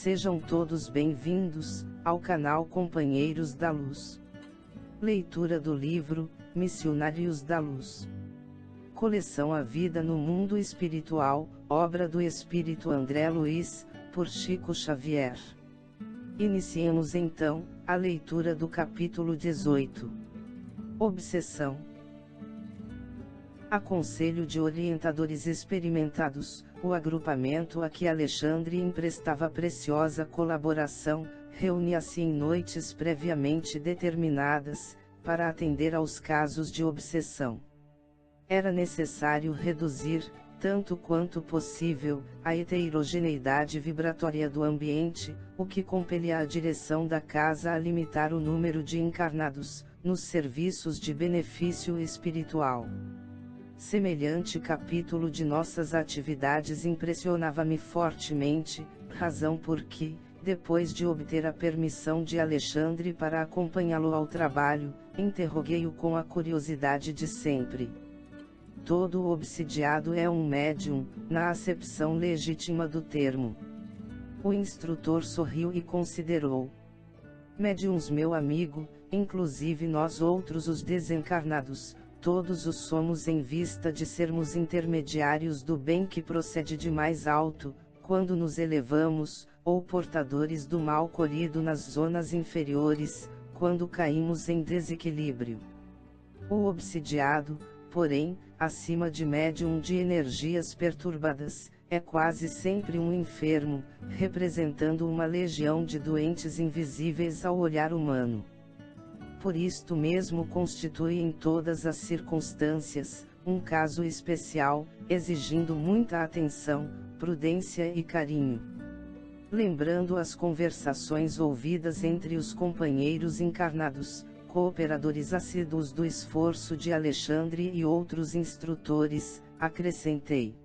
Sejam todos bem-vindos ao canal Companheiros da Luz. Leitura do livro Missionários da Luz. Coleção A Vida no Mundo Espiritual, obra do Espírito André Luiz, por Chico Xavier. Iniciemos então a leitura do capítulo 18. Obsessão. A conselho de orientadores experimentados, o agrupamento a que Alexandre emprestava preciosa colaboração, reunia-se em noites previamente determinadas, para atender aos casos de obsessão. Era necessário reduzir, tanto quanto possível, a heterogeneidade vibratória do ambiente, o que compelia a direção da casa a limitar o número de encarnados, nos serviços de benefício espiritual. Semelhante capítulo de nossas atividades impressionava-me fortemente, razão por que, depois de obter a permissão de Alexandre para acompanhá-lo ao trabalho, interroguei-o com a curiosidade de sempre. Todo obsidiado é um médium, na acepção legítima do termo. O instrutor sorriu e considerou. Médiuns, meu amigo, inclusive nós outros os desencarnados, todos os somos em vista de sermos intermediários do bem que procede de mais alto, quando nos elevamos, ou portadores do mal colhido nas zonas inferiores, quando caímos em desequilíbrio. O obsidiado, porém, acima de médium de energias perturbadas, é quase sempre um enfermo, representando uma legião de doentes invisíveis ao olhar humano. Por isto mesmo constitui em todas as circunstâncias, um caso especial, exigindo muita atenção, prudência e carinho. Lembrando as conversações ouvidas entre os companheiros encarnados, cooperadores assíduos do esforço de Alexandre e outros instrutores, acrescentei.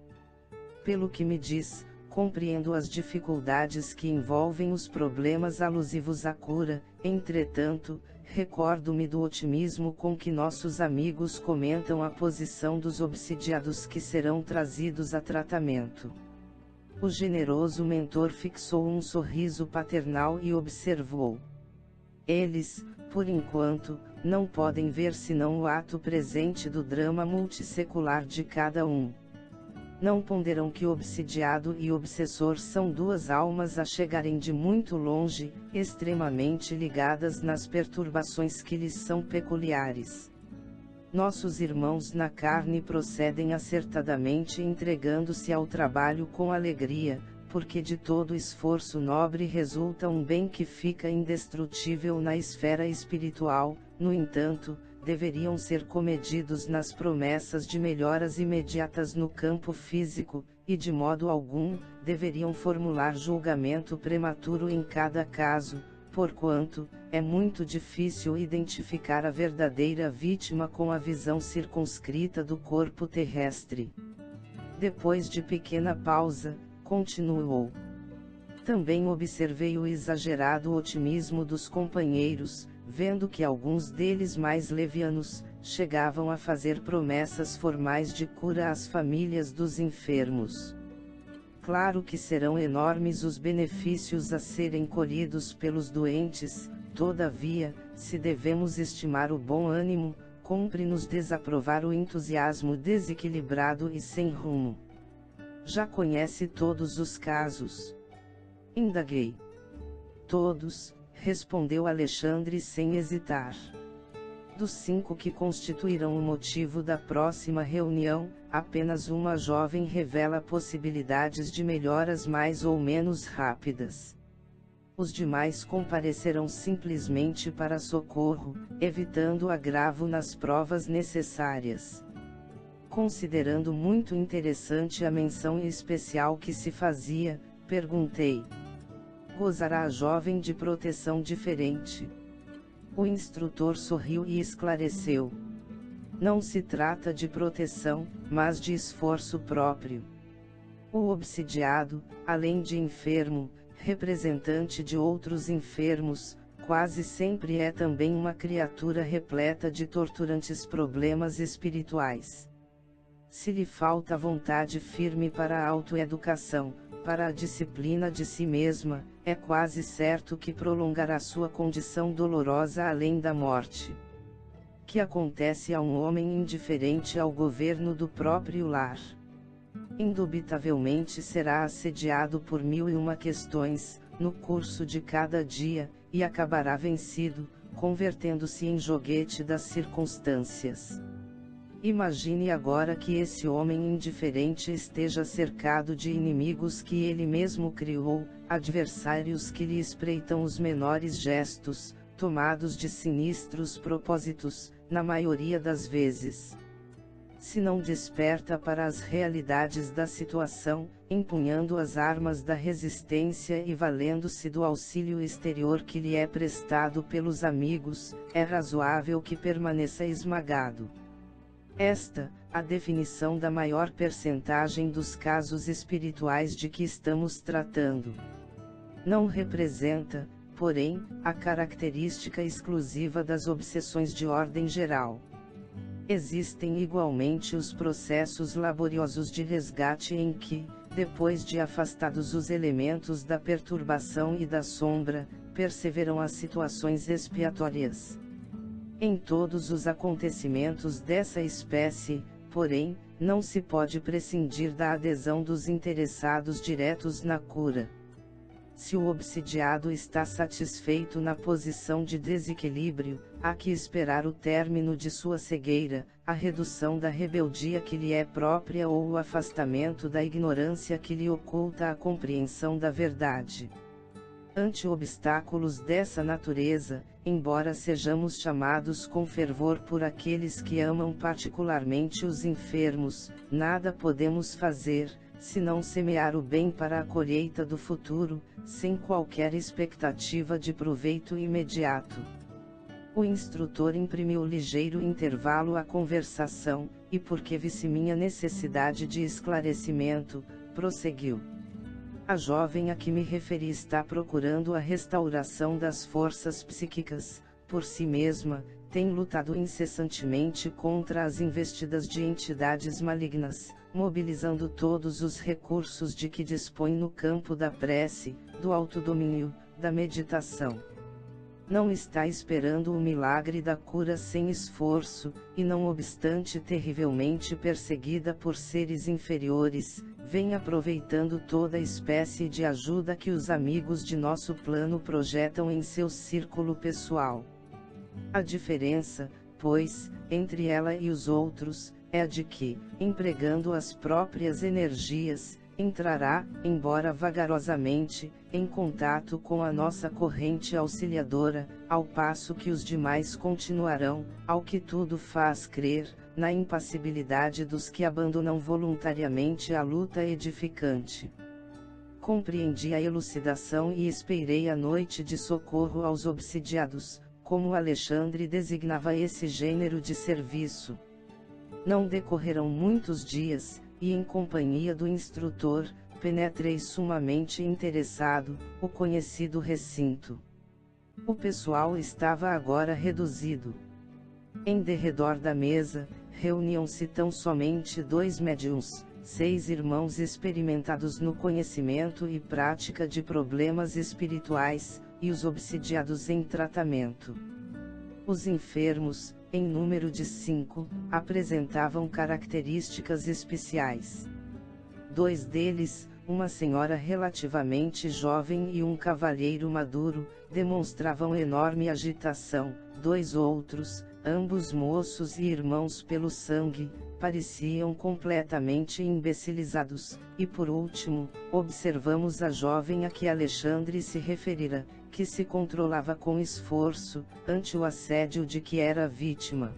Pelo que me diz, compreendo as dificuldades que envolvem os problemas alusivos à cura, entretanto, recordo-me do otimismo com que nossos amigos comentam a posição dos obsidiados que serão trazidos a tratamento. O generoso mentor fixou um sorriso paternal e observou. Eles, por enquanto, não podem ver senão o ato presente do drama multissecular de cada um. Não ponderam que obsidiado e obsessor são duas almas a chegarem de muito longe, extremamente ligadas nas perturbações que lhes são peculiares. Nossos irmãos na carne procedem acertadamente entregando-se ao trabalho com alegria, porque de todo esforço nobre resulta um bem que fica indestrutível na esfera espiritual. No entanto, deveriam ser comedidos nas promessas de melhoras imediatas no campo físico, e de modo algum, deveriam formular julgamento prematuro em cada caso, porquanto, é muito difícil identificar a verdadeira vítima com a visão circunscrita do corpo terrestre. Depois de pequena pausa, continuou. Também observei o exagerado otimismo dos companheiros, vendo que alguns deles mais levianos, chegavam a fazer promessas formais de cura às famílias dos enfermos. Claro que serão enormes os benefícios a serem colhidos pelos doentes, todavia, se devemos estimar o bom ânimo, cumpre-nos desaprovar o entusiasmo desequilibrado e sem rumo. Já conhece todos os casos? Indaguei. Todos, respondeu Alexandre sem hesitar. Dos 5 que constituirão o motivo da próxima reunião, apenas uma jovem revela possibilidades de melhoras mais ou menos rápidas. Os demais comparecerão simplesmente para socorro, evitando agravo nas provas necessárias. Considerando muito interessante a menção especial que se fazia, perguntei. Gozará a jovem de proteção diferente? O instrutor sorriu e esclareceu. Não se trata de proteção, mas de esforço próprio. O obsidiado, além de enfermo, representante de outros enfermos, quase sempre é também uma criatura repleta de torturantes problemas espirituais. Se lhe falta vontade firme para a autoeducação, para a disciplina de si mesma, é quase certo que prolongará sua condição dolorosa além da morte. Que acontece a um homem indiferente ao governo do próprio lar? Indubitavelmente será assediado por 1001 questões, no curso de cada dia, e acabará vencido, convertendo-se em joguete das circunstâncias. Imagine agora que esse homem indiferente esteja cercado de inimigos que ele mesmo criou, adversários que lhe espreitam os menores gestos, tomados de sinistros propósitos, na maioria das vezes. Se não desperta para as realidades da situação, empunhando as armas da resistência e valendo-se do auxílio exterior que lhe é prestado pelos amigos, é razoável que permaneça esmagado. Esta, a definição da maior percentagem dos casos espirituais de que estamos tratando. Não representa, porém, a característica exclusiva das obsessões de ordem geral. Existem igualmente os processos laboriosos de resgate em que, depois de afastados os elementos da perturbação e da sombra, perseveram as situações expiatórias. Em todos os acontecimentos dessa espécie, porém, não se pode prescindir da adesão dos interessados diretos na cura. Se o obsidiado está satisfeito na posição de desequilíbrio, há que esperar o término de sua cegueira, a redução da rebeldia que lhe é própria ou o afastamento da ignorância que lhe oculta a compreensão da verdade. Ante obstáculos dessa natureza, embora sejamos chamados com fervor por aqueles que amam particularmente os enfermos, nada podemos fazer, senão semear o bem para a colheita do futuro, sem qualquer expectativa de proveito imediato. O instrutor imprimiu ligeiro intervalo à conversação, e porque visse minha necessidade de esclarecimento, prosseguiu. A jovem a que me referi está procurando a restauração das forças psíquicas, por si mesma, tem lutado incessantemente contra as investidas de entidades malignas, mobilizando todos os recursos de que dispõe no campo da prece, do autodomínio, da meditação. Não está esperando o milagre da cura sem esforço, e não obstante terrivelmente perseguida por seres inferiores, vem aproveitando toda espécie de ajuda que os amigos de nosso plano projetam em seu círculo pessoal. A diferença, pois, entre ela e os outros, é a de que, empregando as próprias energias, entrará, embora vagarosamente, em contato com a nossa corrente auxiliadora, ao passo que os demais continuarão, ao que tudo faz crer, na impassibilidade dos que abandonam voluntariamente a luta edificante. Compreendi a elucidação e esperei a noite de socorro aos obsidiados, como Alexandre designava esse gênero de serviço. Não decorreram muitos dias, e em companhia do instrutor, penetrei sumamente interessado, o conhecido recinto. O pessoal estava agora reduzido. Em derredor da mesa, reuniam-se tão somente 2 médiuns, 6 irmãos experimentados no conhecimento e prática de problemas espirituais, e os obsidiados em tratamento. Os enfermos, em número de 5, apresentavam características especiais. 2 deles, uma senhora relativamente jovem e um cavalheiro maduro, demonstravam enorme agitação. 2 outros, ambos moços e irmãos pelo sangue, pareciam completamente imbecilizados, e por último, observamos a jovem a que Alexandre se referira, que se controlava com esforço, ante o assédio de que era vítima.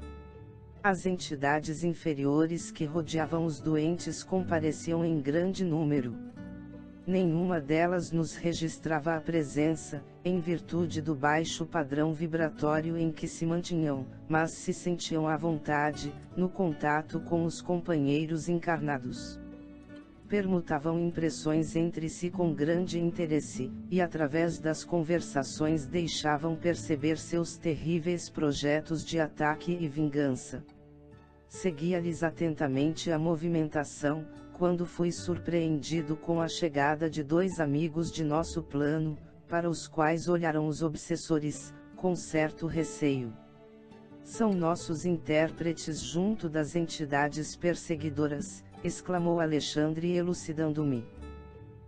As entidades inferiores que rodeavam os doentes compareciam em grande número. Nenhuma delas nos registrava a presença, em virtude do baixo padrão vibratório em que se mantinham, mas se sentiam à vontade, no contato com os companheiros encarnados. Permutavam impressões entre si com grande interesse, e através das conversações deixavam perceber seus terríveis projetos de ataque e vingança. Seguia-lhes atentamente a movimentação, quando fui surpreendido com a chegada de 2 amigos de nosso plano, para os quais olharam os obsessores, com certo receio. São nossos intérpretes junto das entidades perseguidoras, exclamou Alexandre elucidando-me.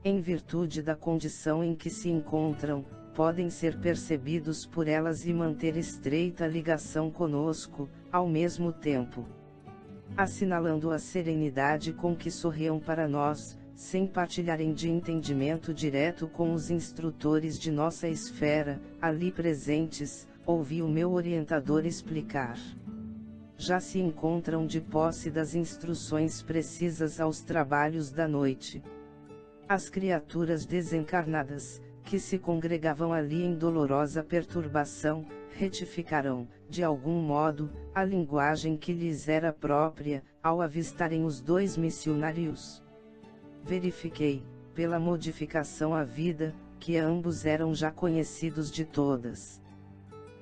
Em virtude da condição em que se encontram, podem ser percebidos por elas e manter estreita ligação conosco, ao mesmo tempo. Assinalando a serenidade com que sorriam para nós, sem partilharem de entendimento direto com os instrutores de nossa esfera, ali presentes, ouvi o meu orientador explicar. Já se encontram de posse das instruções precisas aos trabalhos da noite. As criaturas desencarnadas, que se congregavam ali em dolorosa perturbação, retificarão, de algum modo, a linguagem que lhes era própria, ao avistarem os dois missionários. Verifiquei, pela modificação à vida, que ambos eram já conhecidos de todas.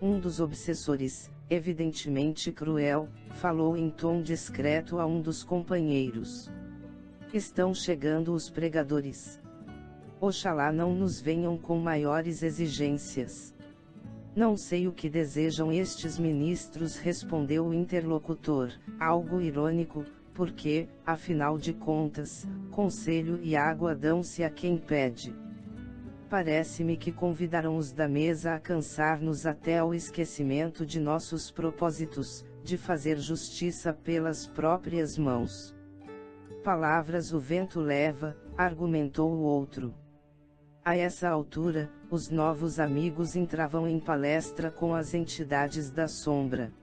Um dos obsessores, evidentemente cruel, falou em tom discreto a um dos companheiros. Estão chegando os pregadores. Oxalá não nos venham com maiores exigências. Não sei o que desejam estes ministros, respondeu o interlocutor, algo irônico, porque, afinal de contas, conselho e água dão-se a quem pede. Parece-me que convidaram os da mesa a cansar-nos até ao esquecimento de nossos propósitos, de fazer justiça pelas próprias mãos. Palavras o vento leva, argumentou o outro. A essa altura, os novos amigos entravam em palestra com as entidades da sombra.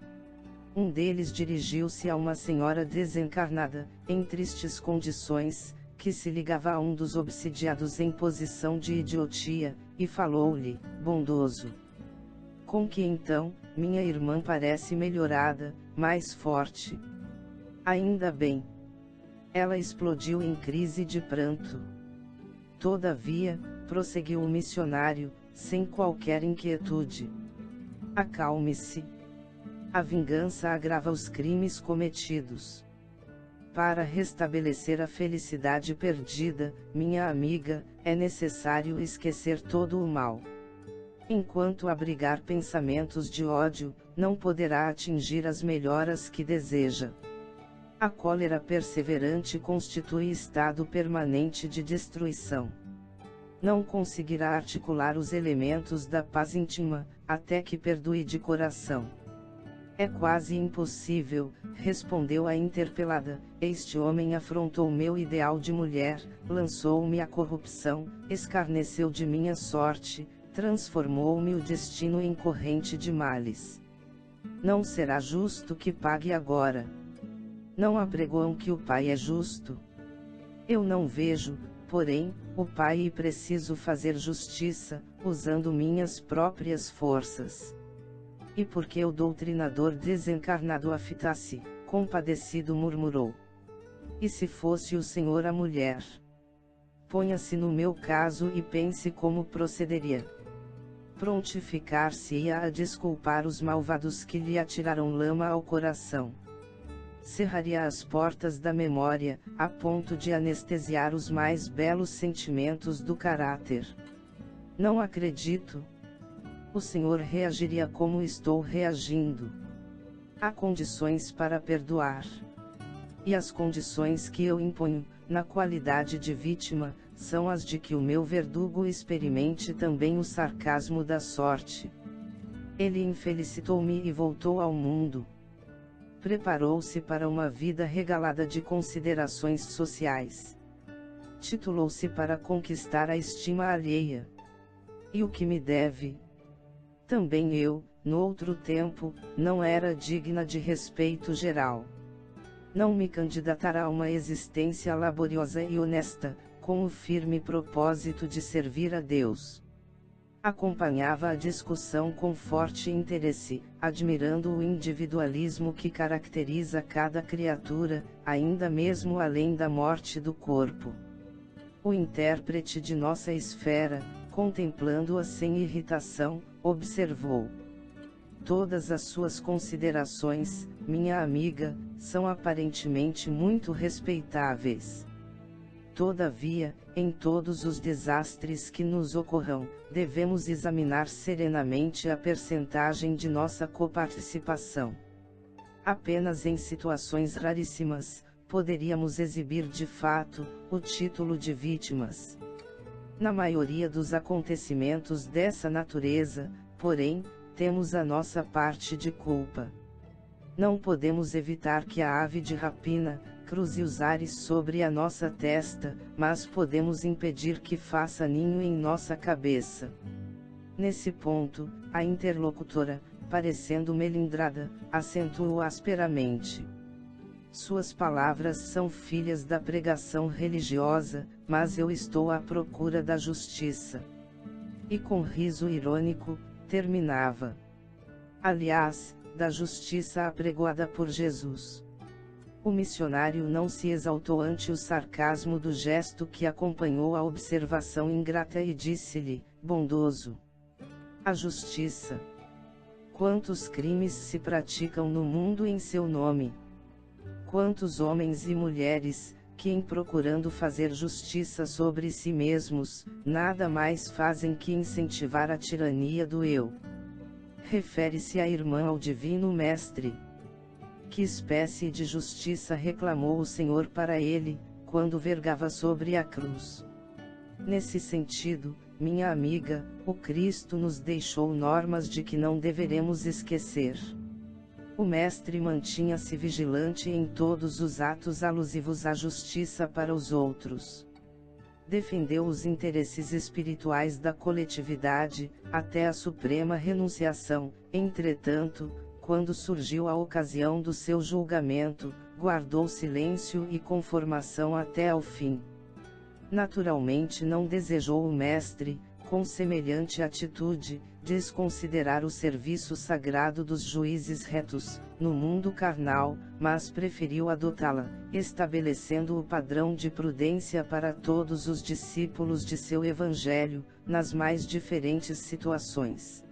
Um deles dirigiu-se a uma senhora desencarnada, em tristes condições, que se ligava a um dos obsidiados em posição de idiotia, e falou-lhe, bondoso. Com que então, minha irmã parece melhorada, mais forte. Ainda bem. Ela explodiu em crise de pranto. Todavia, prosseguiu o missionário, sem qualquer inquietude. Acalme-se. A vingança agrava os crimes cometidos. Para restabelecer a felicidade perdida, minha amiga, é necessário esquecer todo o mal. Enquanto abrigar pensamentos de ódio, não poderá atingir as melhoras que deseja. A cólera perseverante constitui estado permanente de destruição. Não conseguirá articular os elementos da paz íntima, até que perdoe de coração. É quase impossível, respondeu a interpelada, este homem afrontou meu ideal de mulher, lançou-me à corrupção, escarneceu de minha sorte, transformou-me o destino em corrente de males. Não será justo que pague agora. Não apregoam que o Pai é justo? Eu não vejo, porém, o Pai e preciso fazer justiça, usando minhas próprias forças. E porque o doutrinador desencarnado a fitasse, compadecido murmurou. E se fosse o Senhor a mulher? Ponha-se no meu caso e pense como procederia. Prontificar-se-ia a desculpar os malvados que lhe atiraram lama ao coração. Cerraria as portas da memória, a ponto de anestesiar os mais belos sentimentos do caráter. Não acredito. O Senhor reagiria como estou reagindo. Há condições para perdoar. E as condições que eu imponho, na qualidade de vítima, são as de que o meu verdugo experimente também o sarcasmo da sorte. Ele infelicitou-me e voltou ao mundo. Preparou-se para uma vida regalada de considerações sociais. Titulou-se para conquistar a estima alheia. E o que me deve? Também eu, no outro tempo, não era digna de respeito geral. Não me candidatará a uma existência laboriosa e honesta, com o firme propósito de servir a Deus. Acompanhava a discussão com forte interesse, admirando o individualismo que caracteriza cada criatura, ainda mesmo além da morte do corpo. O intérprete de nossa esfera, contemplando-a sem irritação, observou. Todas as suas considerações, minha amiga, são aparentemente muito respeitáveis. Todavia, em todos os desastres que nos ocorram, devemos examinar serenamente a percentagem de nossa coparticipação. Apenas em situações raríssimas, poderíamos exibir de fato o título de vítimas. Na maioria dos acontecimentos dessa natureza, porém, temos a nossa parte de culpa. Não podemos evitar que a ave de rapina cruze os ares sobre a nossa testa, mas podemos impedir que faça ninho em nossa cabeça. Nesse ponto, a interlocutora, parecendo melindrada, acentuou asperamente. Suas palavras são filhas da pregação religiosa, mas eu estou à procura da justiça. E com riso irônico, terminava. Aliás, da justiça apregoada por Jesus. O missionário não se exaltou ante o sarcasmo do gesto que acompanhou a observação ingrata e disse-lhe, bondoso: a justiça. Quantos crimes se praticam no mundo em seu nome? Quantos homens e mulheres, que em procurando fazer justiça sobre si mesmos, nada mais fazem que incentivar a tirania do eu? Refere-se a irmã ao Divino Mestre. Que espécie de justiça reclamou o Senhor para ele, quando vergava sobre a cruz? Nesse sentido, minha amiga, o Cristo nos deixou normas de que não deveremos esquecer. O Mestre mantinha-se vigilante em todos os atos alusivos à justiça para os outros. Defendeu os interesses espirituais da coletividade, até a suprema renunciação. Entretanto, quando surgiu a ocasião do seu julgamento, guardou silêncio e conformação até ao fim. Naturalmente não desejou o Mestre, com semelhante atitude, desconsiderar o serviço sagrado dos juízes retos, no mundo carnal, mas preferiu adotá-la, estabelecendo o padrão de prudência para todos os discípulos de seu Evangelho, nas mais diferentes situações.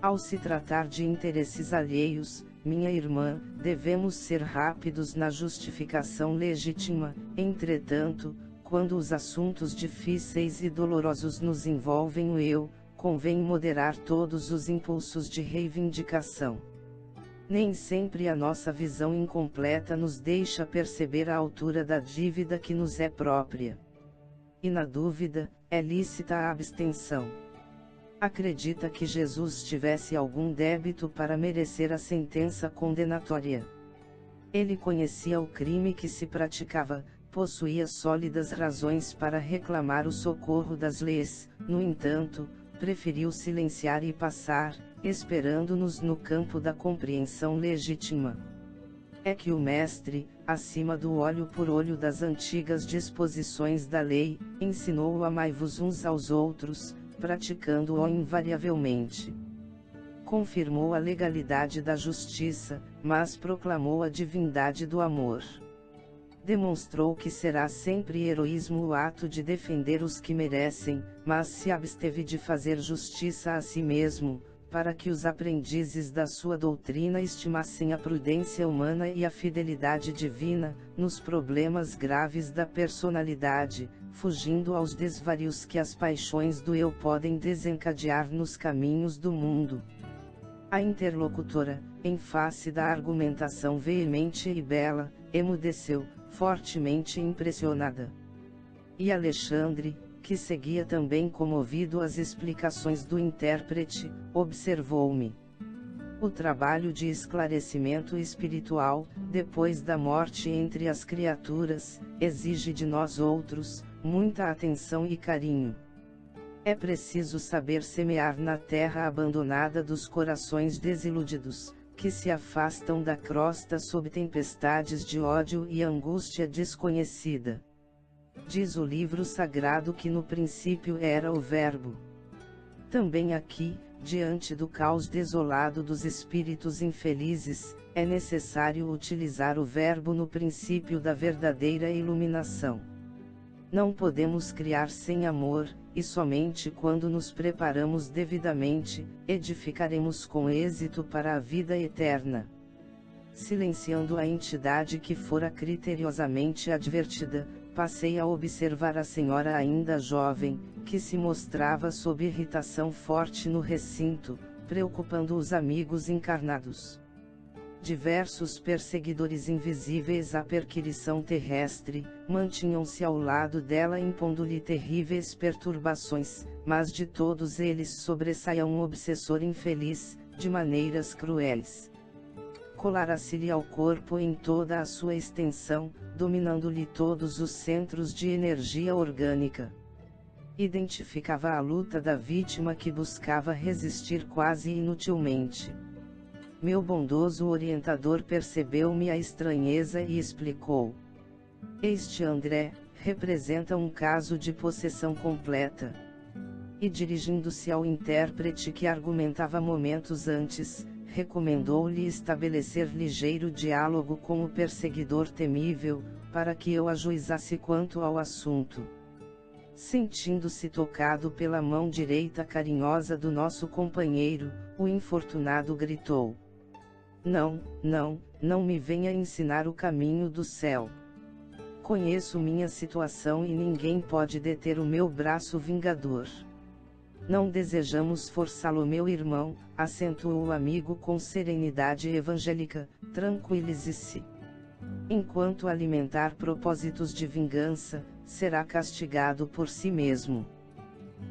Ao se tratar de interesses alheios, minha irmã, devemos ser rápidos na justificação legítima. Entretanto, quando os assuntos difíceis e dolorosos nos envolvem o eu, convém moderar todos os impulsos de reivindicação. Nem sempre a nossa visão incompleta nos deixa perceber a altura da dívida que nos é própria. E na dúvida, é lícita a abstenção. Acredita que Jesus tivesse algum débito para merecer a sentença condenatória? Ele conhecia o crime que se praticava, possuía sólidas razões para reclamar o socorro das leis, no entanto, preferiu silenciar e passar, esperando-nos no campo da compreensão legítima. É que o Mestre, acima do olho por olho das antigas disposições da lei, ensinou o amai-vos uns aos outros, praticando-o invariavelmente. Confirmou a legalidade da justiça, mas proclamou a divindade do amor. Demonstrou que será sempre heroísmo o ato de defender os que merecem, mas se absteve de fazer justiça a si mesmo, para que os aprendizes da sua doutrina estimassem a prudência humana e a fidelidade divina, nos problemas graves da personalidade, fugindo aos desvarios que as paixões do eu podem desencadear nos caminhos do mundo. A interlocutora, em face da argumentação veemente e bela, emudeceu, fortemente impressionada. E Alexandre, que seguia também comovido as explicações do intérprete, observou-me. O trabalho de esclarecimento espiritual, depois da morte entre as criaturas, exige de nós outros, muita atenção e carinho. É preciso saber semear na terra abandonada dos corações desiludidos, que se afastam da crosta sob tempestades de ódio e angústia desconhecida. Diz o livro sagrado que no princípio era o Verbo. Também aqui, diante do caos desolado dos espíritos infelizes, é necessário utilizar o Verbo no princípio da verdadeira iluminação. Não podemos criar sem amor, e somente quando nos preparamos devidamente, edificaremos com êxito para a vida eterna. Silenciando a entidade que fora criteriosamente advertida, passei a observar a senhora ainda jovem, que se mostrava sob irritação forte no recinto, preocupando os amigos encarnados. Diversos perseguidores invisíveis à perquirição terrestre, mantinham-se ao lado dela impondo-lhe terríveis perturbações, mas de todos eles sobressaia um obsessor infeliz, de maneiras cruéis. Colara-se-lhe ao corpo em toda a sua extensão, dominando-lhe todos os centros de energia orgânica. Identificava a luta da vítima que buscava resistir quase inutilmente. Meu bondoso orientador percebeu-me a estranheza e explicou. Este André, representa um caso de possessão completa. E dirigindo-se ao intérprete que argumentava momentos antes, recomendou-lhe estabelecer ligeiro diálogo com o perseguidor temível, para que eu ajuizasse quanto ao assunto. Sentindo-se tocado pela mão direita carinhosa do nosso companheiro, o infortunado gritou. Não me venha ensinar o caminho do céu. Conheço minha situação e ninguém pode deter o meu braço vingador. Não desejamos forçá-lo, meu irmão, acentuou o amigo com serenidade evangélica, tranquilize-se. Enquanto alimentar propósitos de vingança, será castigado por si mesmo.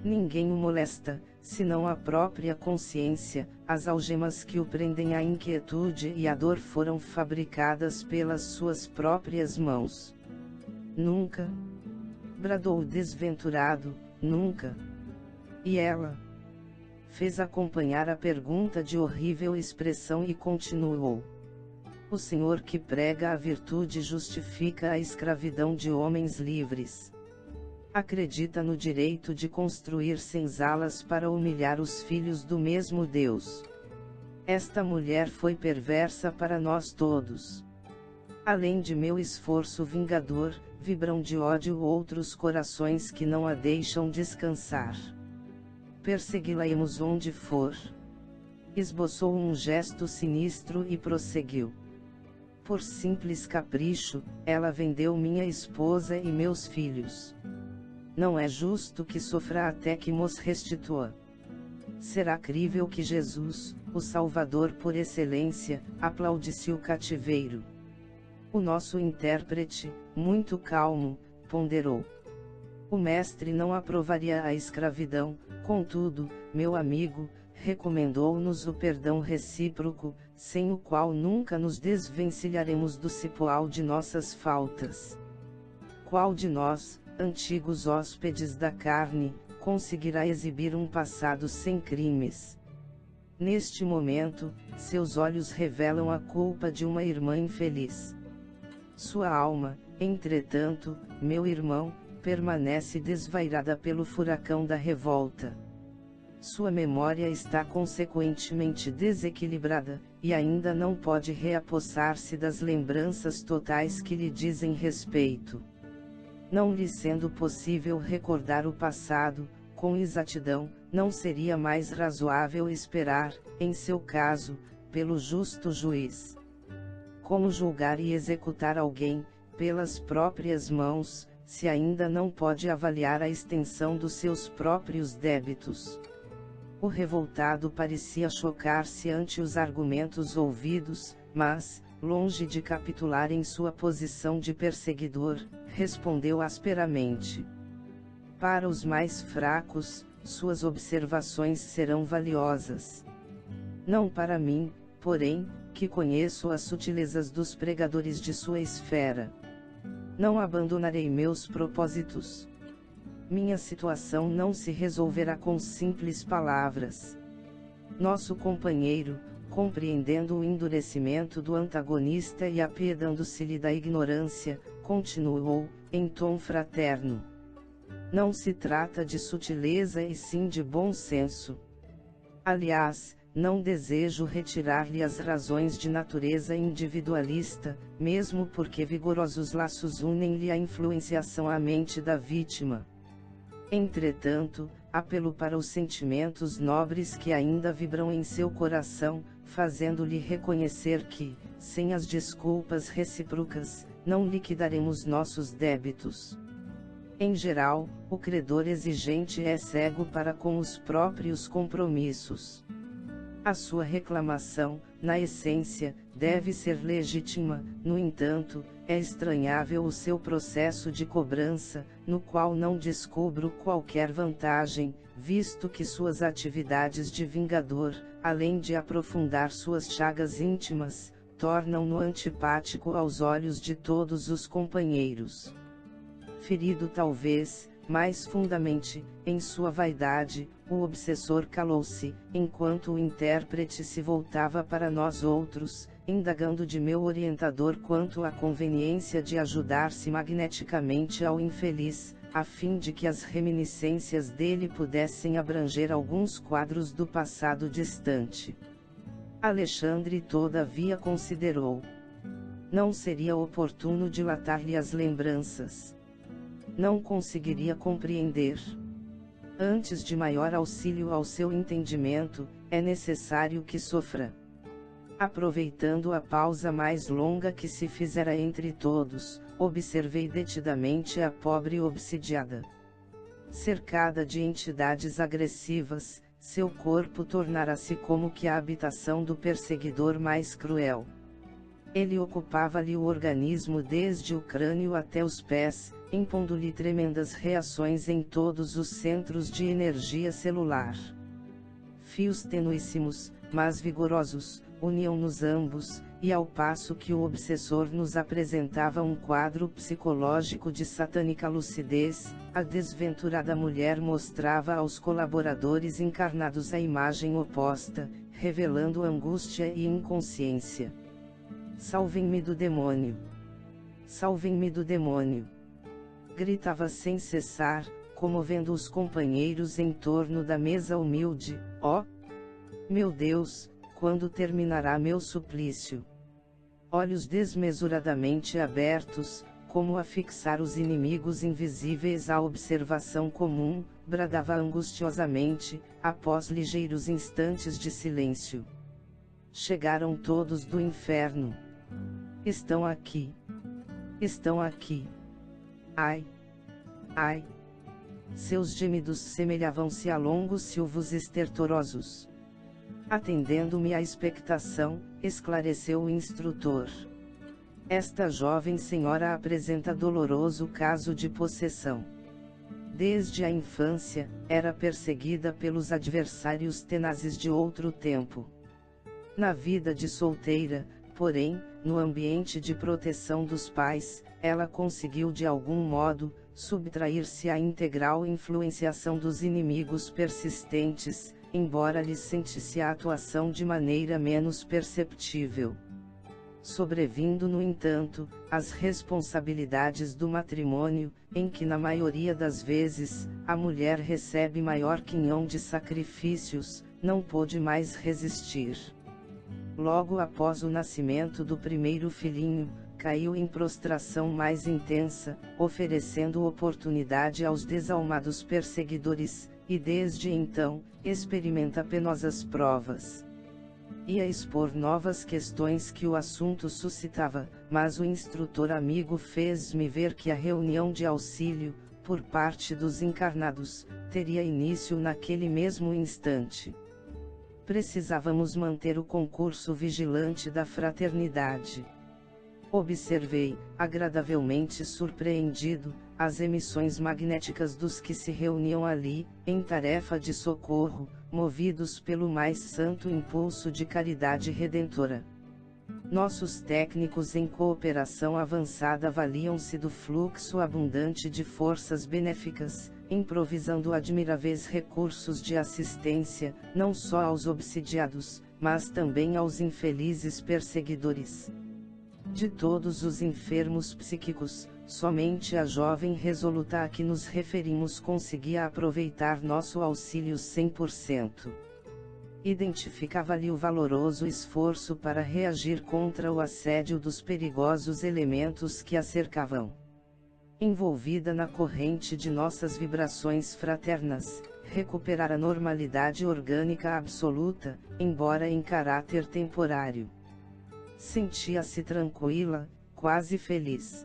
Ninguém o molesta, senão a própria consciência. As algemas que o prendem à inquietude e à dor foram fabricadas pelas suas próprias mãos. Nunca, bradou o desventurado, nunca. E ela? Fez acompanhar a pergunta de horrível expressão e continuou. O Senhor que prega a virtude justifica a escravidão de homens livres. Acredita no direito de construir senzalas para humilhar os filhos do mesmo Deus. Esta mulher foi perversa para nós todos. Além de meu esforço vingador, vibram de ódio outros corações que não a deixam descansar. Persegui-la-emos onde for. Esboçou um gesto sinistro e prosseguiu. Por simples capricho, ela vendeu minha esposa e meus filhos. Não é justo que sofra até que nos restitua. Será crível que Jesus, o Salvador por excelência, aplaudisse o cativeiro? O nosso intérprete, muito calmo, ponderou. O mestre não aprovaria a escravidão, contudo, meu amigo, recomendou-nos o perdão recíproco, sem o qual nunca nos desvencilharemos do cipoal de nossas faltas. Qual de nós, antigos hóspedes da carne, conseguirá exibir um passado sem crimes? Neste momento, seus olhos revelam a culpa de uma irmã infeliz. Sua alma, entretanto, meu irmão, permanece desvairada pelo furacão da revolta. Sua memória está consequentemente desequilibrada, e ainda não pode reapossar-se das lembranças totais que lhe dizem respeito. Não lhe sendo possível recordar o passado, com exatidão, não seria mais razoável esperar, em seu caso, pelo justo juiz. Como julgar e executar alguém, pelas próprias mãos, se ainda não pode avaliar a extensão dos seus próprios débitos? O revoltado parecia chocar-se ante os argumentos ouvidos, mas, longe de capitular em sua posição de perseguidor, respondeu asperamente. Para os mais fracos, suas observações serão valiosas. Não para mim, porém, que conheço as sutilezas dos pregadores de sua esfera. Não abandonarei meus propósitos. Minha situação não se resolverá com simples palavras. Nosso companheiro, compreendendo o endurecimento do antagonista e apiedando-se-lhe da ignorância, continuou, em tom fraterno. Não se trata de sutileza e sim de bom senso. Aliás, não desejo retirar-lhe as razões de natureza individualista, mesmo porque vigorosos laços unem-lhe a influenciação à mente da vítima. Entretanto, apelo para os sentimentos nobres que ainda vibram em seu coração, fazendo-lhe reconhecer que, sem as desculpas recíprocas, não liquidaremos nossos débitos. Em geral, o credor exigente é cego para com os próprios compromissos. A sua reclamação, na essência, deve ser legítima, no entanto, é estranhável o seu processo de cobrança, no qual não descubro qualquer vantagem, visto que suas atividades de vingador, além de aprofundar suas chagas íntimas, tornam-no antipático aos olhos de todos os companheiros. Ferido talvez, mais fundamente, em sua vaidade, o obsessor calou-se, enquanto o intérprete se voltava para nós outros, indagando de meu orientador quanto à conveniência de ajudar-se magneticamente ao infeliz, a fim de que as reminiscências dele pudessem abranger alguns quadros do passado distante. Alexandre todavia considerou. Não seria oportuno dilatar-lhe as lembranças. Não conseguiria compreender. Antes de maior auxílio ao seu entendimento, é necessário que sofra. Aproveitando a pausa mais longa que se fizera entre todos, observei detidamente a pobre obsidiada. Cercada de entidades agressivas, seu corpo tornara-se como que a habitação do perseguidor mais cruel. Ele ocupava-lhe o organismo desde o crânio até os pés, impondo-lhe tremendas reações em todos os centros de energia celular. Fios tenuíssimos, mas vigorosos, uniam-nos ambos, e ao passo que o obsessor nos apresentava um quadro psicológico de satânica lucidez, a desventurada mulher mostrava aos colaboradores encarnados a imagem oposta, revelando angústia e inconsciência. Salvem-me do demônio! Salvem-me do demônio! Gritava sem cessar, comovendo os companheiros em torno da mesa humilde. Ó! Meu Deus, quando terminará meu suplício? Olhos desmesuradamente abertos, como a fixar os inimigos invisíveis à observação comum, bradava angustiosamente, após ligeiros instantes de silêncio. Chegaram todos do inferno. Estão aqui. Estão aqui. Ai! Ai! Seus gemidos semelhavam-se a longos silvos estertorosos. Atendendo-me à expectação, esclareceu o instrutor. Esta jovem senhora apresenta doloroso caso de possessão. Desde a infância, era perseguida pelos adversários tenazes de outro tempo. Na vida de solteira, porém, no ambiente de proteção dos pais, ela conseguiu de algum modo, subtrair-se à integral influenciação dos inimigos persistentes, embora lhes sentisse a atuação de maneira menos perceptível. Sobrevindo no entanto, as responsabilidades do matrimônio, em que na maioria das vezes, a mulher recebe maior quinhão de sacrifícios, não pôde mais resistir. Logo após o nascimento do primeiro filhinho, caiu em prostração mais intensa, oferecendo oportunidade aos desalmados perseguidores, e desde então, experimenta penosas provas. Ia expor novas questões que o assunto suscitava, mas o instrutor amigo fez-me ver que a reunião de auxílio, por parte dos encarnados, teria início naquele mesmo instante. Precisávamos manter o concurso vigilante da fraternidade. Observei, agradavelmente surpreendido, as emissões magnéticas dos que se reuniam ali, em tarefa de socorro, movidos pelo mais santo impulso de caridade redentora. Nossos técnicos em cooperação avançada valiam-se do fluxo abundante de forças benéficas, improvisando admiráveis recursos de assistência, não só aos obsidiados, mas também aos infelizes perseguidores. De todos os enfermos psíquicos, somente a jovem resoluta a que nos referimos conseguia aproveitar nosso auxílio 100%. Identificava-lhe o valoroso esforço para reagir contra o assédio dos perigosos elementos que a cercavam. Envolvida na corrente de nossas vibrações fraternas, recuperar a normalidade orgânica absoluta, embora em caráter temporário. Sentia-se tranquila, quase feliz.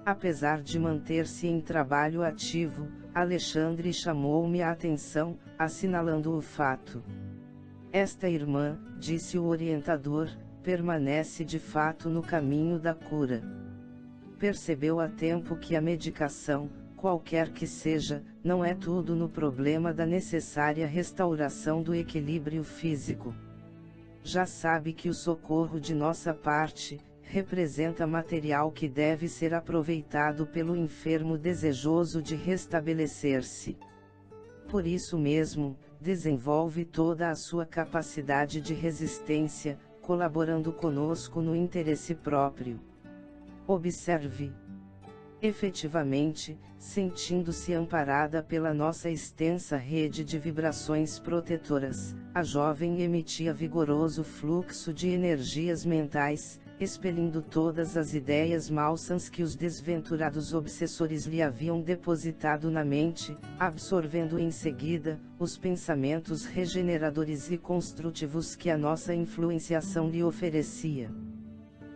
Apesar de manter-se em trabalho ativo, Alexandre chamou-me a atenção, assinalando o fato. Esta irmã, disse o orientador, permanece de fato no caminho da cura. Percebeu a tempo que a medicação, qualquer que seja, não é tudo no problema da necessária restauração do equilíbrio físico. Já sabe que o socorro de nossa parte representa material que deve ser aproveitado pelo enfermo desejoso de restabelecer-se. Por isso mesmo, desenvolve toda a sua capacidade de resistência, colaborando conosco no interesse próprio. Observe. Efetivamente, sentindo-se amparada pela nossa extensa rede de vibrações protetoras, a jovem emitia vigoroso fluxo de energias mentais, expelindo todas as ideias malsãs que os desventurados obsessores lhe haviam depositado na mente, absorvendo em seguida os pensamentos regeneradores e construtivos que a nossa influenciação lhe oferecia.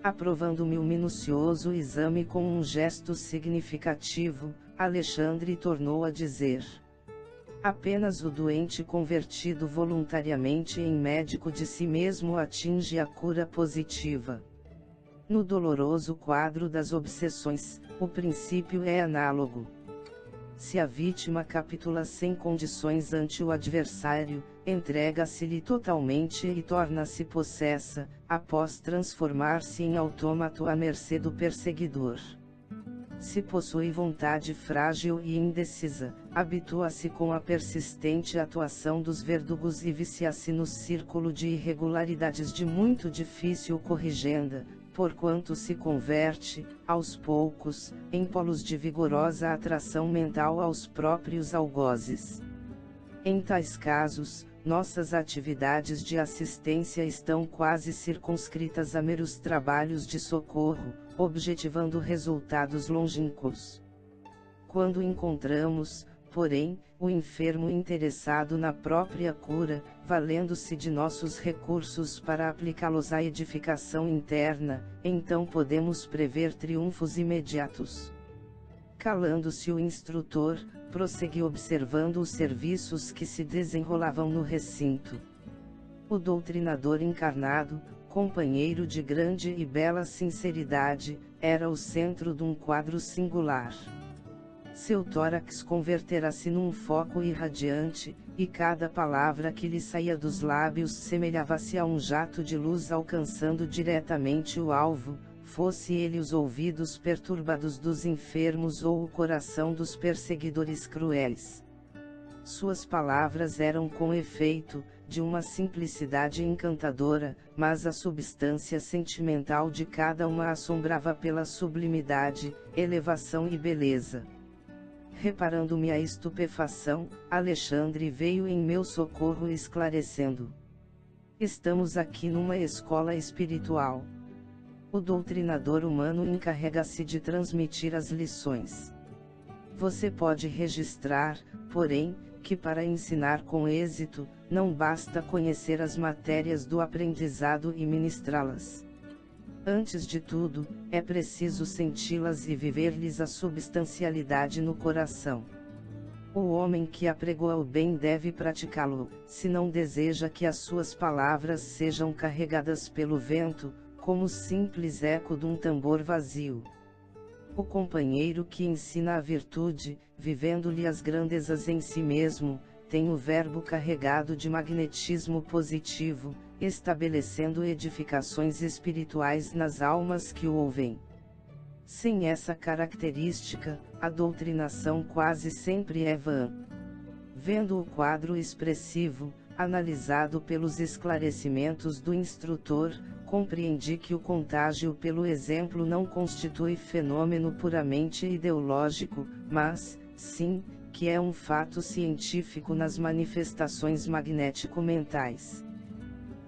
Aprovando-me o minucioso exame com um gesto significativo, Alexandre tornou a dizer: apenas o doente convertido voluntariamente em médico de si mesmo atinge a cura positiva. No doloroso quadro das obsessões, o princípio é análogo. Se a vítima capitula sem condições ante o adversário, entrega-se-lhe totalmente e torna-se possessa, após transformar-se em autômato à mercê do perseguidor. Se possui vontade frágil e indecisa, habitua-se com a persistente atuação dos verdugos e vicia-se no círculo de irregularidades de muito difícil corrigenda, porquanto se converte, aos poucos, em polos de vigorosa atração mental aos próprios algozes. Em tais casos, nossas atividades de assistência estão quase circunscritas a meros trabalhos de socorro, objetivando resultados longínquos. Quando encontramos, porém, o enfermo interessado na própria cura, valendo-se de nossos recursos para aplicá-los à edificação interna, então podemos prever triunfos imediatos. Calando-se o instrutor, prossegui observando os serviços que se desenrolavam no recinto. O doutrinador encarnado, companheiro de grande e bela sinceridade, era o centro de um quadro singular. Seu tórax convertera-se num foco irradiante, e cada palavra que lhe saía dos lábios semelhava-se a um jato de luz alcançando diretamente o alvo, fosse ele os ouvidos perturbados dos enfermos ou o coração dos perseguidores cruéis. Suas palavras eram com efeito, de uma simplicidade encantadora, mas a substância sentimental de cada uma assombrava pela sublimidade, elevação e beleza. Reparando-me a estupefação, Alexandre veio em meu socorro esclarecendo: estamos aqui numa escola espiritual. O doutrinador humano encarrega-se de transmitir as lições. Você pode registrar, porém, que para ensinar com êxito, não basta conhecer as matérias do aprendizado e ministrá-las. Antes de tudo, é preciso senti-las e viver-lhes a substancialidade no coração. O homem que apregoa o bem deve praticá-lo, se não deseja que as suas palavras sejam carregadas pelo vento, como simples eco de um tambor vazio. O companheiro que ensina a virtude, vivendo-lhe as grandezas em si mesmo, tem o verbo carregado de magnetismo positivo, estabelecendo edificações espirituais nas almas que o ouvem. Sem essa característica, a doutrinação quase sempre é vã. Vendo o quadro expressivo, analisado pelos esclarecimentos do instrutor, compreendi que o contágio pelo exemplo não constitui fenômeno puramente ideológico, mas, sim, que é um fato científico nas manifestações magnético-mentais.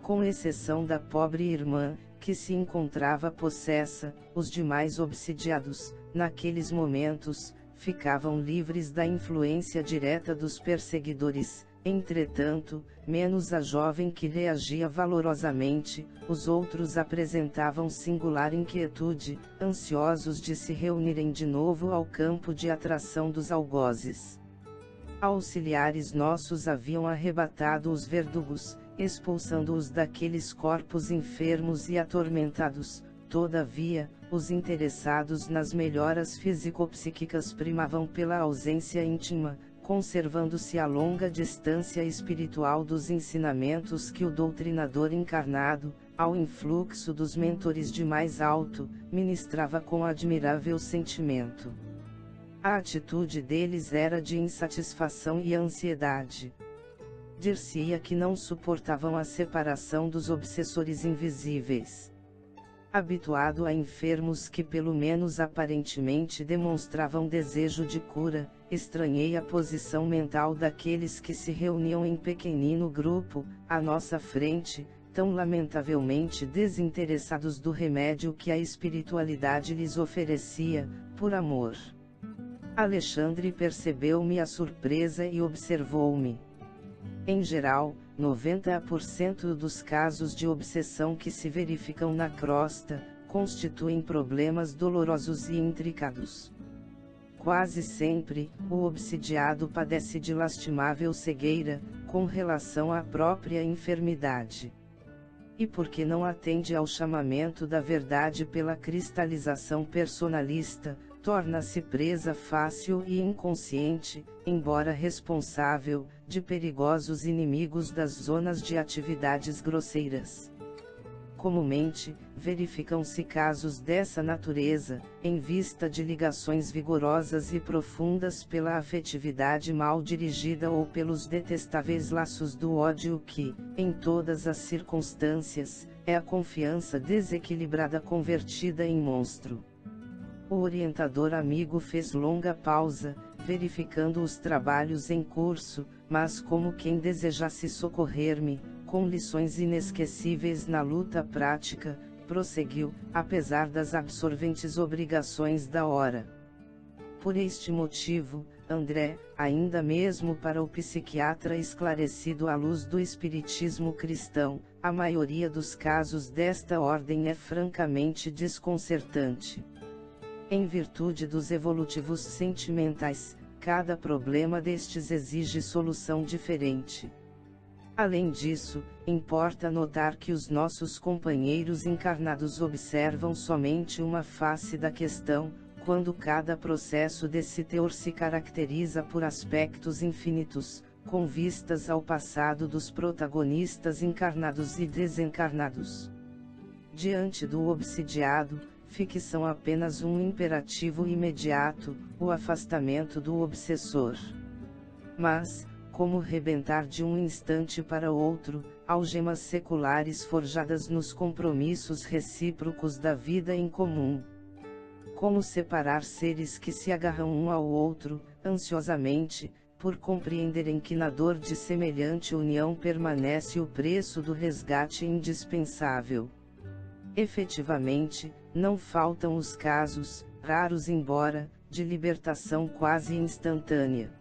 Com exceção da pobre irmã, que se encontrava possessa, os demais obsidiados, naqueles momentos, ficavam livres da influência direta dos perseguidores, entretanto, menos a jovem que reagia valorosamente, os outros apresentavam singular inquietude, ansiosos de se reunirem de novo ao campo de atração dos algozes. Auxiliares nossos haviam arrebatado os verdugos, expulsando-os daqueles corpos enfermos e atormentados. Todavia, os interessados nas melhoras físico-psíquicas primavam pela ausência íntima, conservando-se a longa distância espiritual dos ensinamentos que o doutrinador encarnado, ao influxo dos mentores de mais alto, ministrava com admirável sentimento. A atitude deles era de insatisfação e ansiedade. Dir-se-ia que não suportavam a separação dos obsessores invisíveis. Habituado a enfermos que pelo menos aparentemente demonstravam desejo de cura, estranhei a posição mental daqueles que se reuniam em pequenino grupo, à nossa frente, tão lamentavelmente desinteressados do remédio que a espiritualidade lhes oferecia, por amor. Alexandre percebeu-me a surpresa e observou-me. Em geral, 90% dos casos de obsessão que se verificam na crosta, constituem problemas dolorosos e intricados. Quase sempre, o obsidiado padece de lastimável cegueira, com relação à própria enfermidade. E porque não atende ao chamamento da verdade pela cristalização personalista, torna-se presa fácil e inconsciente, embora responsável, de perigosos inimigos das zonas de atividades grosseiras. Comumente, verificam-se casos dessa natureza, em vista de ligações vigorosas e profundas pela afetividade mal dirigida ou pelos detestáveis laços do ódio que, em todas as circunstâncias, é a confiança desequilibrada convertida em monstro. O orientador amigo fez longa pausa, verificando os trabalhos em curso, mas como quem desejasse socorrer-me, com lições inesquecíveis na luta prática, prosseguiu, apesar das absorventes obrigações da hora. Por este motivo, André, ainda mesmo para o psiquiatra esclarecido à luz do espiritismo cristão, a maioria dos casos desta ordem é francamente desconcertante. Em virtude dos evolutivos sentimentais, cada problema destes exige solução diferente. Além disso, importa notar que os nossos companheiros encarnados observam somente uma face da questão, quando cada processo desse teor se caracteriza por aspectos infinitos, com vistas ao passado dos protagonistas encarnados e desencarnados. Diante do obsidiado, ficção apenas um imperativo imediato, o afastamento do obsessor. Mas, como rebentar de um instante para outro, algemas seculares forjadas nos compromissos recíprocos da vida em comum? Como separar seres que se agarram um ao outro, ansiosamente, por compreenderem que na dor de semelhante união permanece o preço do resgate indispensável? Efetivamente, não faltam os casos, raros embora, de libertação quase instantânea.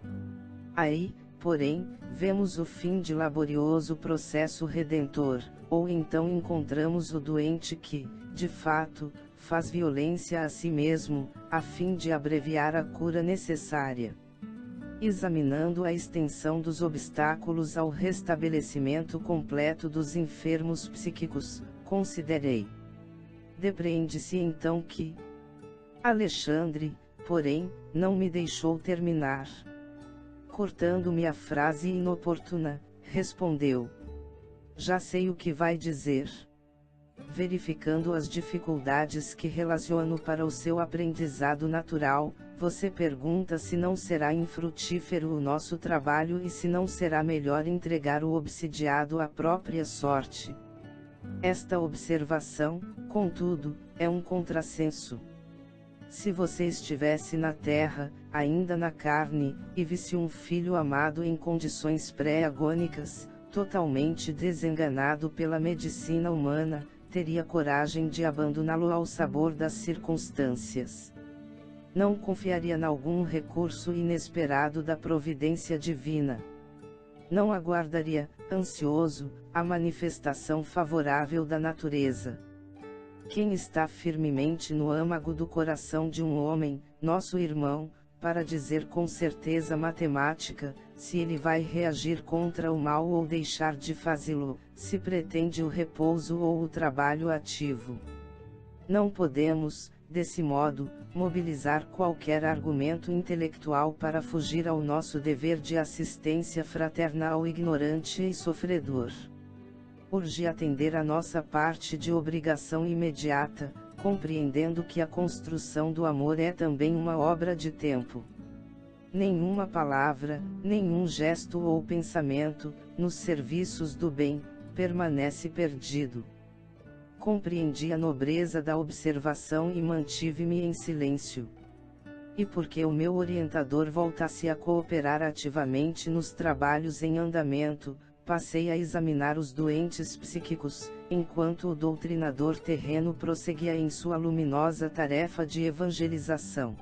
Aí, porém, vemos o fim de laborioso processo redentor, ou então encontramos o doente que, de fato, faz violência a si mesmo, a fim de abreviar a cura necessária. Examinando a extensão dos obstáculos ao restabelecimento completo dos enfermos psíquicos, considerei. Depreende-se então que Alexandre, porém, não me deixou terminar. Cortando-me a frase inoportuna, respondeu: já sei o que vai dizer. Verificando as dificuldades que relaciono para o seu aprendizado natural, você pergunta se não será infrutífero o nosso trabalho e se não será melhor entregar o obsidiado à própria sorte. Esta observação, contudo, é um contrassenso. Se você estivesse na terra, ainda na carne, e visse um filho amado em condições pré-agônicas, totalmente desenganado pela medicina humana, teria coragem de abandoná-lo ao sabor das circunstâncias. Não confiaria em algum recurso inesperado da providência divina. Não aguardaria, ansioso, a manifestação favorável da natureza. Quem está firmemente no âmago do coração de um homem, nosso irmão, para dizer com certeza matemática, se ele vai reagir contra o mal ou deixar de fazê-lo, se pretende o repouso ou o trabalho ativo. Não podemos, desse modo, mobilizar qualquer argumento intelectual para fugir ao nosso dever de assistência fraterna ao ignorante e sofredor. Urge atender a nossa parte de obrigação imediata, compreendendo que a construção do amor é também uma obra de tempo. Nenhuma palavra, nenhum gesto ou pensamento, nos serviços do bem, permanece perdido. Compreendi a nobreza da observação e mantive-me em silêncio. E porque o meu orientador voltasse a cooperar ativamente nos trabalhos em andamento, passei a examinar os doentes psíquicos, enquanto o doutrinador terreno prosseguia em sua luminosa tarefa de evangelização.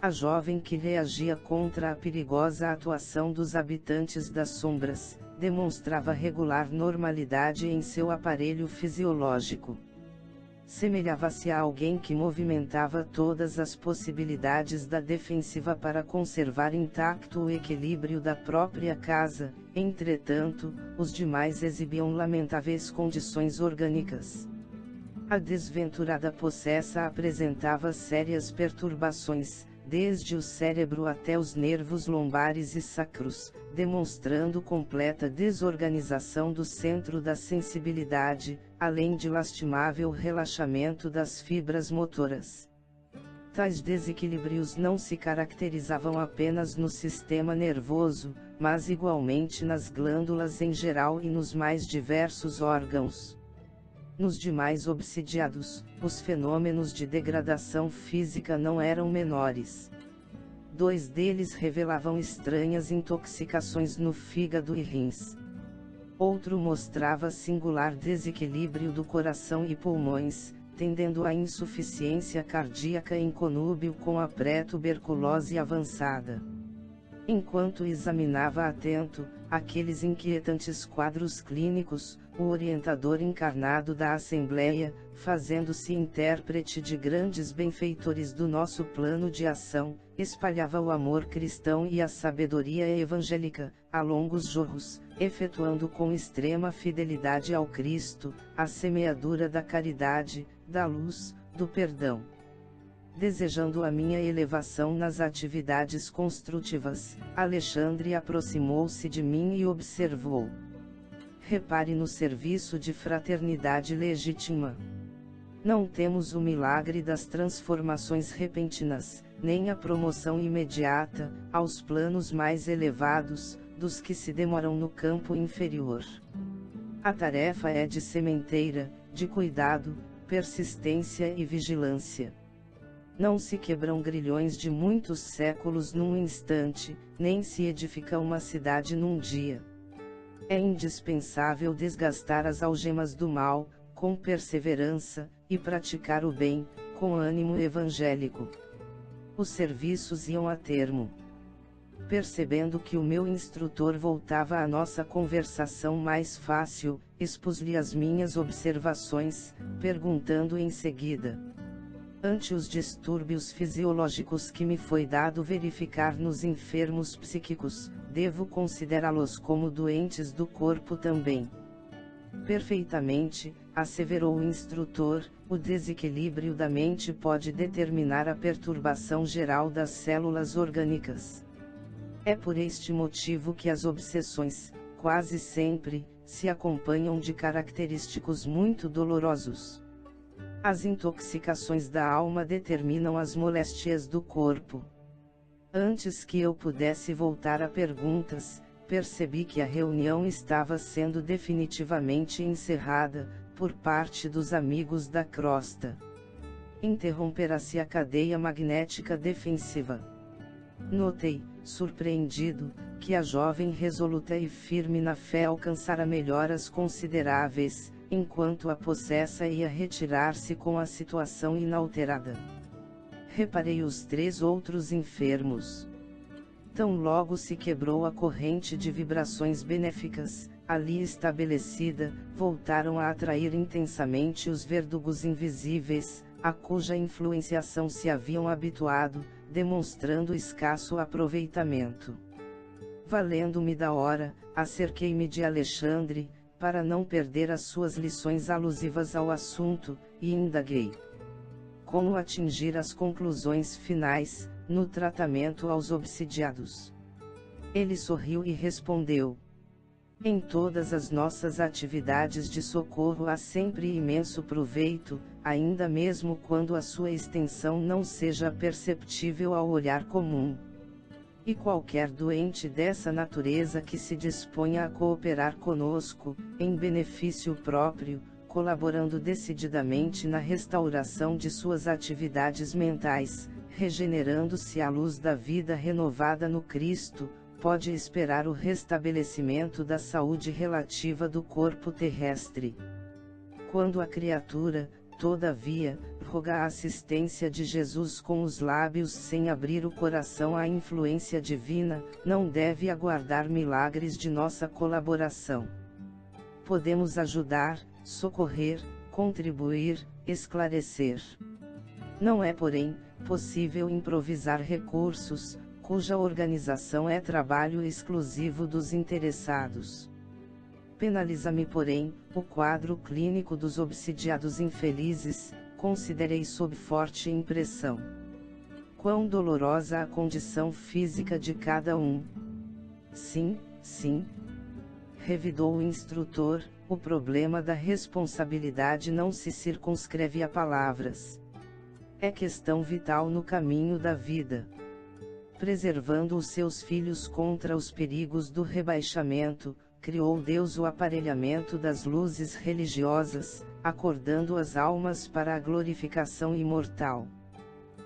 A jovem que reagia contra a perigosa atuação dos habitantes das sombras, demonstrava regular normalidade em seu aparelho fisiológico. Semelhava-se a alguém que movimentava todas as possibilidades da defensiva para conservar intacto o equilíbrio da própria casa, entretanto, os demais exibiam lamentáveis condições orgânicas. A desventurada possessa apresentava sérias perturbações, desde o cérebro até os nervos lombares e sacros, demonstrando completa desorganização do centro da sensibilidade, além de lastimável relaxamento das fibras motoras. Tais desequilíbrios não se caracterizavam apenas no sistema nervoso, mas igualmente nas glândulas em geral e nos mais diversos órgãos. Nos demais obsidiados, os fenômenos de degradação física não eram menores. 2 deles revelavam estranhas intoxicações no fígado e rins. Outro mostrava singular desequilíbrio do coração e pulmões, tendendo à insuficiência cardíaca em conúbio com a pré-tuberculose avançada. Enquanto examinava atento aqueles inquietantes quadros clínicos, o orientador encarnado da Assembleia, fazendo-se intérprete de grandes benfeitores do nosso plano de ação, espalhava o amor cristão e a sabedoria evangélica, a longos jorros, efetuando com extrema fidelidade ao Cristo, a semeadura da caridade, da luz, do perdão. Desejando a minha elevação nas atividades construtivas, Alexandre aproximou-se de mim e observou: repare no serviço de fraternidade legítima. Não temos o milagre das transformações repentinas, nem a promoção imediata, aos planos mais elevados, dos que se demoram no campo inferior. A tarefa é de sementeira, de cuidado, persistência e vigilância. Não se quebram grilhões de muitos séculos num instante, nem se edifica uma cidade num dia. É indispensável desgastar as algemas do mal, com perseverança, e praticar o bem, com ânimo evangélico. Os serviços iam a termo. Percebendo que o meu instrutor voltava à nossa conversação mais fácil, expus-lhe as minhas observações, perguntando em seguida: ante os distúrbios fisiológicos que me foi dado verificar nos enfermos psíquicos, devo considerá-los como doentes do corpo também? Perfeitamente, asseverou o instrutor, o desequilíbrio da mente pode determinar a perturbação geral das células orgânicas. É por este motivo que as obsessões, quase sempre, se acompanham de característicos muito dolorosos. As intoxicações da alma determinam as moléstias do corpo. Antes que eu pudesse voltar a perguntas, percebi que a reunião estava sendo definitivamente encerrada, por parte dos amigos da crosta. Interromperá-se a cadeia magnética defensiva. Notei, surpreendido, que a jovem resoluta e firme na fé alcançara melhoras consideráveis, enquanto a possessa ia retirar-se com a situação inalterada. Reparei os 3 outros enfermos. Tão logo se quebrou a corrente de vibrações benéficas, ali estabelecida, voltaram a atrair intensamente os verdugos invisíveis, a cuja influenciação se haviam habituado, demonstrando escasso aproveitamento. Valendo-me da hora, acerquei-me de Alexandre, para não perder as suas lições alusivas ao assunto, e indaguei como atingir as conclusões finais, no tratamento aos obsidiados. Ele sorriu e respondeu: em todas as nossas atividades de socorro há sempre imenso proveito, ainda mesmo quando a sua extensão não seja perceptível ao olhar comum. E qualquer doente dessa natureza que se disponha a cooperar conosco, em benefício próprio, colaborando decididamente na restauração de suas atividades mentais, regenerando-se à luz da vida renovada no Cristo, pode esperar o restabelecimento da saúde relativa do corpo terrestre. Quando a criatura, todavia, roga a assistência de Jesus com os lábios sem abrir o coração à influência divina, não deve aguardar milagres de nossa colaboração. Podemos ajudar, socorrer, contribuir, esclarecer. Não é, porém, possível improvisar recursos, cuja organização é trabalho exclusivo dos interessados. Penaliza-me, porém, o quadro clínico dos obsidiados infelizes, considerei sob forte impressão. Quão dolorosa a condição física de cada um. Sim, sim. Revidou o instrutor, o problema da responsabilidade não se circunscreve a palavras. É questão vital no caminho da vida. Preservando os seus filhos contra os perigos do rebaixamento, criou Deus o aparelhamento das luzes religiosas, acordando as almas para a glorificação imortal.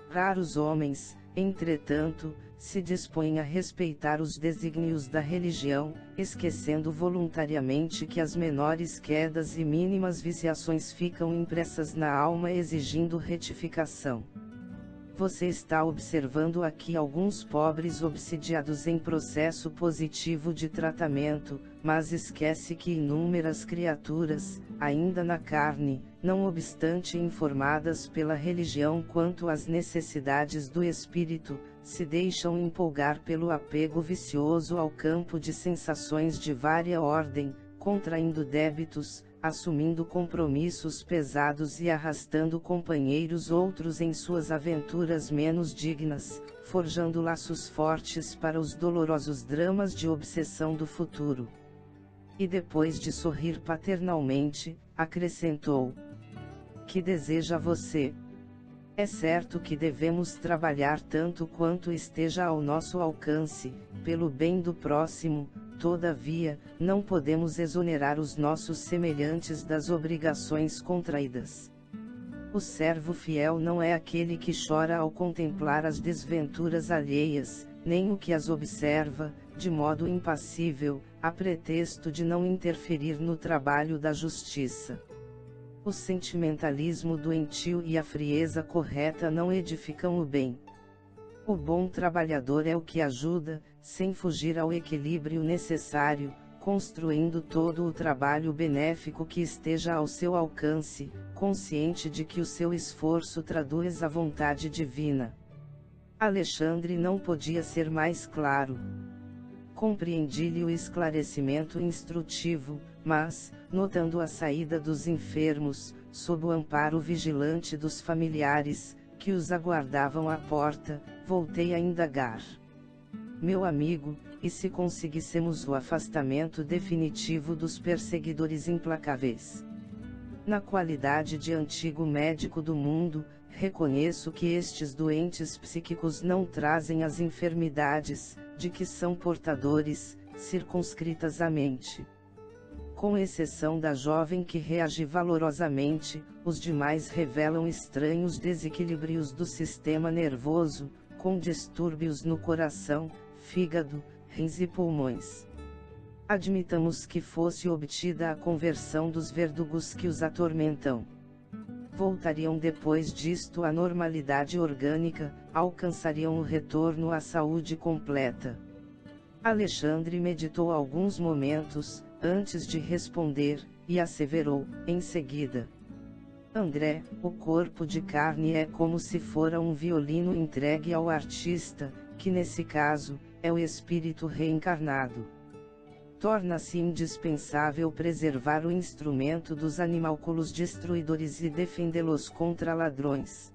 Raros homens, entretanto, se dispõem a respeitar os desígnios da religião, esquecendo voluntariamente que as menores quedas e mínimas viciações ficam impressas na alma exigindo retificação. Você está observando aqui alguns pobres obsidiados em processo positivo de tratamento, mas esquece que inúmeras criaturas, ainda na carne, não obstante informadas pela religião quanto às necessidades do espírito, se deixam empolgar pelo apego vicioso ao campo de sensações de vária ordem, contraindo débitos, assumindo compromissos pesados e arrastando companheiros outros em suas aventuras menos dignas, forjando laços fortes para os dolorosos dramas de obsessão do futuro. E depois de sorrir paternalmente, acrescentou: que deseja você? É certo que devemos trabalhar tanto quanto esteja ao nosso alcance, pelo bem do próximo. Todavia, não podemos exonerar os nossos semelhantes das obrigações contraídas. O servo fiel não é aquele que chora ao contemplar as desventuras alheias, nem o que as observa, de modo impassível, a pretexto de não interferir no trabalho da justiça. O sentimentalismo doentio e a frieza correta não edificam o bem. O bom trabalhador é o que ajuda, sem fugir ao equilíbrio necessário, construindo todo o trabalho benéfico que esteja ao seu alcance, consciente de que o seu esforço traduz a vontade divina. Alexandre não podia ser mais claro. Compreendi-lhe o esclarecimento instrutivo, mas, notando a saída dos enfermos, sob o amparo vigilante dos familiares, que os aguardavam à porta, voltei a indagar. Meu amigo, e se conseguíssemos o afastamento definitivo dos perseguidores implacáveis? Na qualidade de antigo médico do mundo, reconheço que estes doentes psíquicos não trazem as enfermidades, de que são portadores, circunscritas à mente. Com exceção da jovem que reage valorosamente, os demais revelam estranhos desequilíbrios do sistema nervoso, com distúrbios no coração, fígado, rins e pulmões. Admitamos que fosse obtida a conversão dos verdugos que os atormentam. voltariam depois disto à normalidade orgânica, alcançariam o retorno à saúde completa. Alexandre meditou alguns momentos, antes de responder, e asseverou, em seguida: André, o corpo de carne é como se fora um violino entregue ao artista, que nesse caso, é o espírito reencarnado. Torna-se indispensável preservar o instrumento dos animalculos destruidores e defendê-los contra ladrões.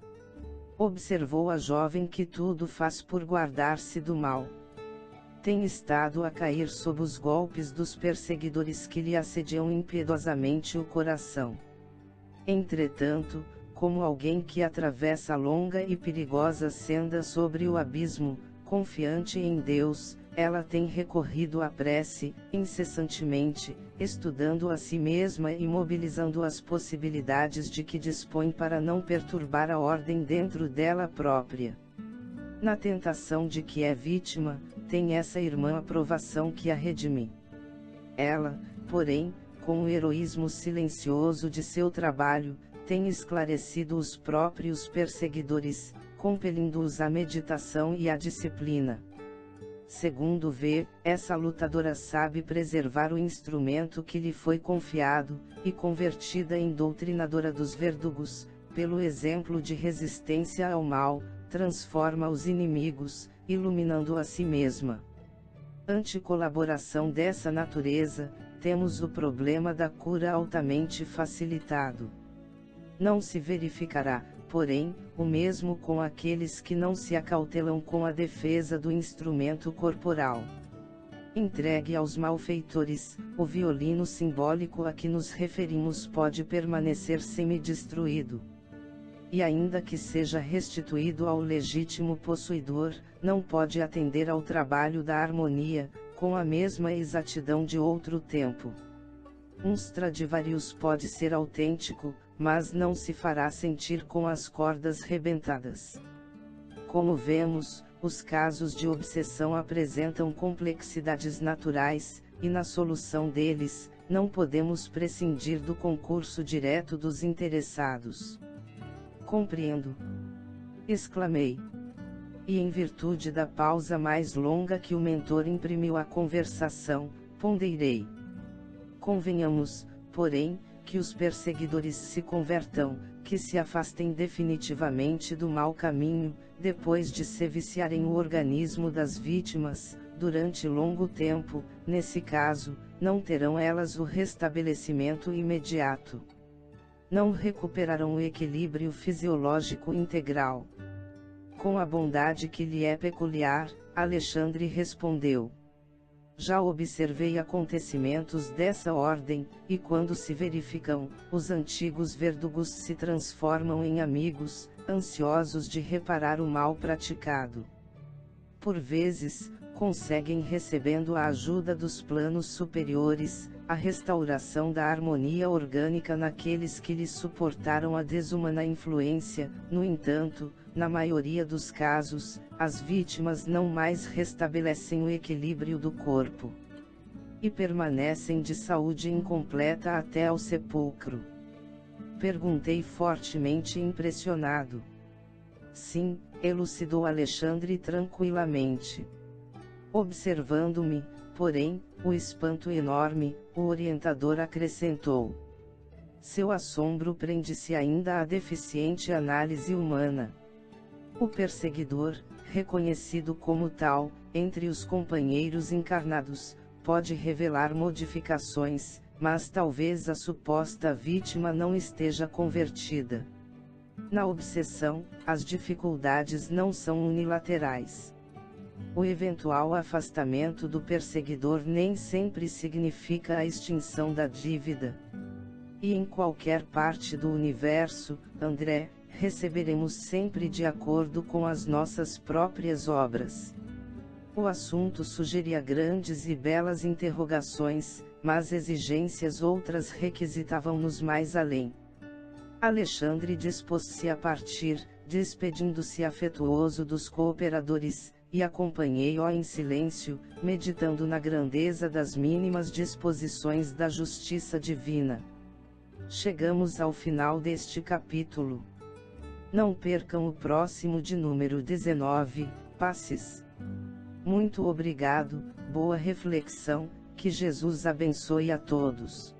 Observou a jovem que tudo faz por guardar-se do mal. Tem estado a cair sob os golpes dos perseguidores que lhe assediam impiedosamente o coração. Entretanto, como alguém que atravessa longa e perigosa senda sobre o abismo, confiante em Deus, ela tem recorrido à prece, incessantemente, estudando a si mesma e mobilizando as possibilidades de que dispõe para não perturbar a ordem dentro dela própria. Na tentação de que é vítima, tem essa irmã a provação que a redime. Ela, porém, com o heroísmo silencioso de seu trabalho, tem esclarecido os próprios perseguidores, compelindo-os à meditação e à disciplina. Segundo vê, essa lutadora sabe preservar o instrumento que lhe foi confiado, e convertida em doutrinadora dos verdugos, pelo exemplo de resistência ao mal, transforma os inimigos, iluminando a si mesma. Ante colaboração dessa natureza, temos o problema da cura altamente facilitado. Não se verificará, porém, o mesmo com aqueles que não se acautelam com a defesa do instrumento corporal. Entregue aos malfeitores, o violino simbólico a que nos referimos pode permanecer semi-destruído. E ainda que seja restituído ao legítimo possuidor, não pode atender ao trabalho da harmonia, com a mesma exatidão de outro tempo. Um Stradivarius pode ser autêntico, mas não se fará sentir com as cordas rebentadas. Como vemos, os casos de obsessão apresentam complexidades naturais, e na solução deles, não podemos prescindir do concurso direto dos interessados. Compreendo! Exclamei. E em virtude da pausa mais longa que o mentor imprimiu à conversação, ponderei. Convenhamos, porém, que os perseguidores se convertam, que se afastem definitivamente do mau caminho, depois de se viciarem o organismo das vítimas, durante longo tempo, nesse caso, não terão elas o restabelecimento imediato. Não recuperarão o equilíbrio fisiológico integral. Com a bondade que lhe é peculiar, Alexandre respondeu. Já observei acontecimentos dessa ordem, e quando se verificam, os antigos verdugos se transformam em amigos, ansiosos de reparar o mal praticado. Por vezes, conseguem, recebendo a ajuda dos planos superiores, a restauração da harmonia orgânica naqueles que lhes suportaram a desumana influência. No entanto, na maioria dos casos, as vítimas não mais restabelecem o equilíbrio do corpo. E permanecem de saúde incompleta até ao sepulcro. Perguntei fortemente impressionado. Sim, elucidou Alexandre tranquilamente. Observando-me, porém, o espanto enorme, o orientador acrescentou. Seu assombro prende-se ainda à deficiente análise humana. O perseguidor, reconhecido como tal, entre os companheiros encarnados, pode revelar modificações, mas talvez a suposta vítima não esteja convertida. Na obsessão, as dificuldades não são unilaterais. O eventual afastamento do perseguidor nem sempre significa a extinção da dívida. E em qualquer parte do universo, André, receberemos sempre de acordo com as nossas próprias obras. O assunto sugeria grandes e belas interrogações, mas exigências outras requisitavam-nos mais além. Alexandre dispôs-se a partir, despedindo-se afetuoso dos cooperadores, e acompanhei-o em silêncio, meditando na grandeza das mínimas disposições da justiça divina. Chegamos ao final deste capítulo. Não percam o próximo de número 19, Passes. Muito obrigado, boa reflexão, que Jesus abençoe a todos.